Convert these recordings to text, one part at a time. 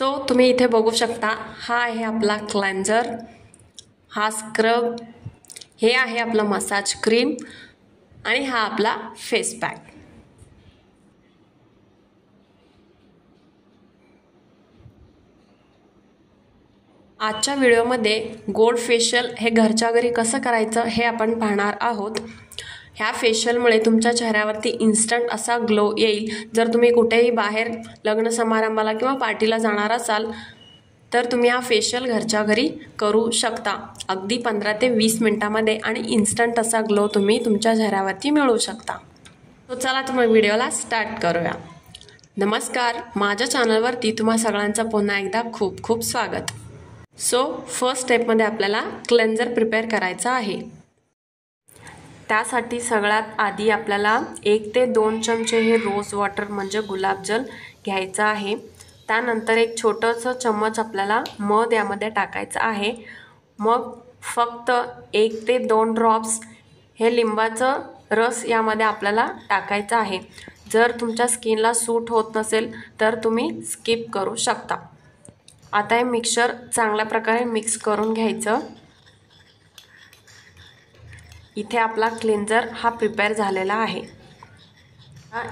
So तुम्ही इथे बघू शकता, हा आहे आपला क्लेन्झर, हा स्क्रब, हे आहे आपला मसाज क्रीम आणि हा आपला फेस पॅक। आजच्या व्हिडिओमध्ये गोल्ड फेशियल हे घरच्या घरी कसं करायचं हे आपण पाहणार आहोत। ह्या फेशियलमुळे तुमच्या चेहऱ्यावरती इन्स्टंट असा ग्लो येईल। जर तुम्ही कुठेही बाहेर लग्न समारंभाला किंवा पार्टीला जाणार असाल तर तुम्ही हा फेशियल घरच्या घरी करू शकता, अगदी 15 ते 20 मिनिटांमध्ये, आणि इन्स्टंट असा ग्लो तुम्ही तुमच्या चेहऱ्यावरती मिळवू शकता। तो चला तर मग व्हिडिओला स्टार्ट करूया। नमस्कार, माझ्या चॅनलवरती तुम्हा सगळ्यांचं पुन्हा एकदा खूप खूप स्वागत। सो फर्स्ट स्टेपमध्ये आपल्याला क्लेन्झर प्रिपेअर करायचा आहे। त्यासाठी सगळ्यात आधी आपल्याला 1 ते 2 चमचे हे रोज वॉटर म्हणजे गुलाबजल घ्यायचं आहे। त्यानंतर एक छोटंसं चम्मच आपल्याला मध यामध्ये टाकायचं आहे। मग फक्त 1 ते 2 ड्रॉप्स हे लिंबाचं रस यामध्ये आपल्याला टाकायचं आहे। जर तुमच्या स्किनला सूट होत नसेल तर तुम्ही स्किप करू शकता। आता हे मिक्सचर चांगल्या प्रकारे मिक्स करून घ्यायचं। इथे आपला क्लेन्झर हा प्रिपेअर झालेला आहे।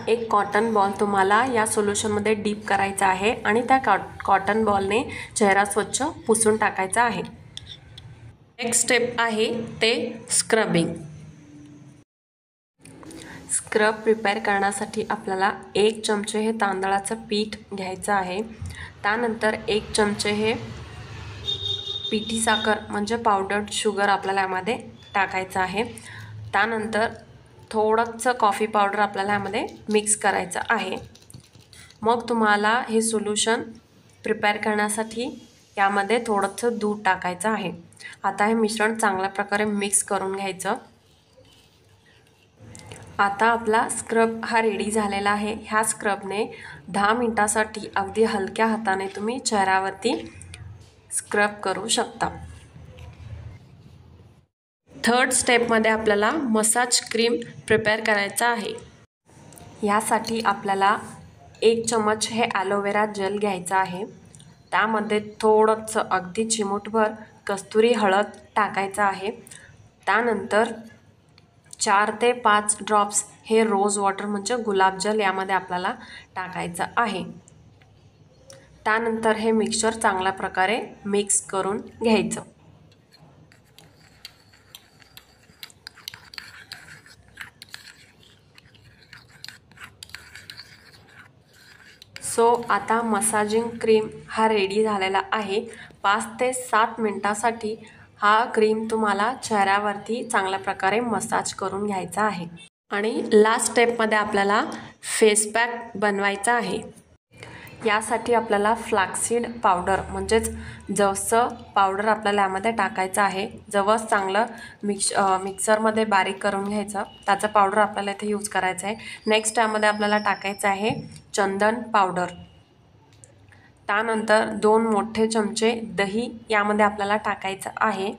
एक कॉटन बॉल तुम्हाला या सोल्युशनमध्ये डीप करायचा आहे आणि त्या कॉटन बॉलने चेहरा स्वच्छ पुसून टाकायचा आहे। नेक्स्ट स्टेप आहे ते स्क्रबिंग। स्क्रब प्रिपेअर करण्यासाठी आपल्याला 1 चमचे हे तांदळाचं पीठ घ्यायचं आहे। त्यानंतर 1 चमचे हे पिठी साखर म्हणजे पावडर्ड शुगर आपल्याला यामध्ये टाकायचं आहे। त्यानंतर थोडंसं कॉफी पावडर आपल्याला यामध्ये मिक्स करायचं आहे। मग तुम्हाला हे सोल्युशन प्रिपेअर करण्यासाठी यामध्ये थोडंसं दूध टाकायचं आहे। आता हे मिश्रण चांगल्या प्रकारे मिक्स करून घ्यायचं। आता आपला स्क्रब हा रेडी झालेला आहे। ह्या स्क्रबने 10 मिनिटासाठी अगदी हलक्या हाताने तुम्ही चेहऱ्यावरती स्क्रब करू शकता। थर्ड स्टेपमध्ये आपल्याला मसाज क्रीम प्रिपेअर करायचा आहे। यासाठी आपल्याला 1 चमच हे ॲलोवेरा जेल घ्यायचं आहे। त्यामध्ये थोडंसं अगदी चिमूटभर कस्तुरी हळद टाकायचं आहे। त्यानंतर 4 ते 5 ड्रॉप्स हे रोज वॉटर म्हणजे गुलाबजल यामध्ये आपल्याला टाकायचं आहे। त्यानंतर हे मिक्सचर चांगल्या प्रकारे मिक्स करून घ्यायचं। सो आता मसाजिंग क्रीम हा रेडी झालेला आहे। 5 ते 7 मिनिटासाठी हा क्रीम तुम्हाला चेहऱ्यावरती चांगल्या प्रकारे मसाज करून घ्यायचा आहे। आणि लास्ट स्टेपमध्ये आपल्याला फेस पॅक बनवायचा आहे। यासाठी आपल्याला फ्लॅक्सीड पावडर म्हणजेच जवसं पावडर आपल्याला यामध्ये टाकायचं आहे। जवस चांगलं मिक्सरमध्ये बारीक करून घ्यायचं, त्याचं पावडर आपल्याला इथे यूज करायचं आहे। नेक्स्ट यामध्ये आपल्याला टाकायचं आहे चंदन पावडर। त्यानंतर 2 मोठे चमचे दही यामध्ये आपल्याला टाकायचं आहे।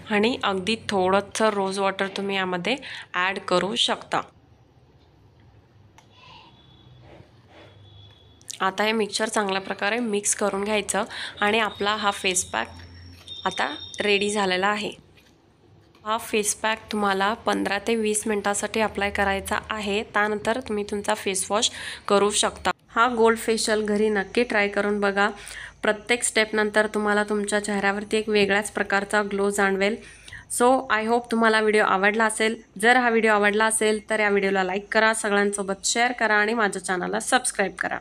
आणि अगदी थोडंसं रोज वॉटर तुम्ही यामध्ये ॲड करू शकता। आता हे मिक्सचर चांगल्या प्रकारे मिक्स करून घ्यायचं आणि आपला हा फेस पॅक आता रेडी झालेला आहे। हा फेस पॅक तुम्हाला 15 ते 20 मिनिटासाठी अप्लाय करायचा आहे। त्यानंतर तुम्ही तुमचा फेस वॉश करू शकता। हा गोल्ड फेशियल घरी नक्की ट्राय करून बघा। प्रत्येक स्टेपनंतर तुम्हाला तुमच्या चेहऱ्यावरती एक वेगळ्याच प्रकारचा ग्लो जाणवेल। सो आय होप तुम्हाला व्हिडिओ आवडला असेल। जर हा व्हिडिओ आवडला असेल तर या व्हिडिओला लाईक करा, सगळ्यांसोबत शेअर करा आणि माझ्या चॅनलला सबस्क्राईब करा।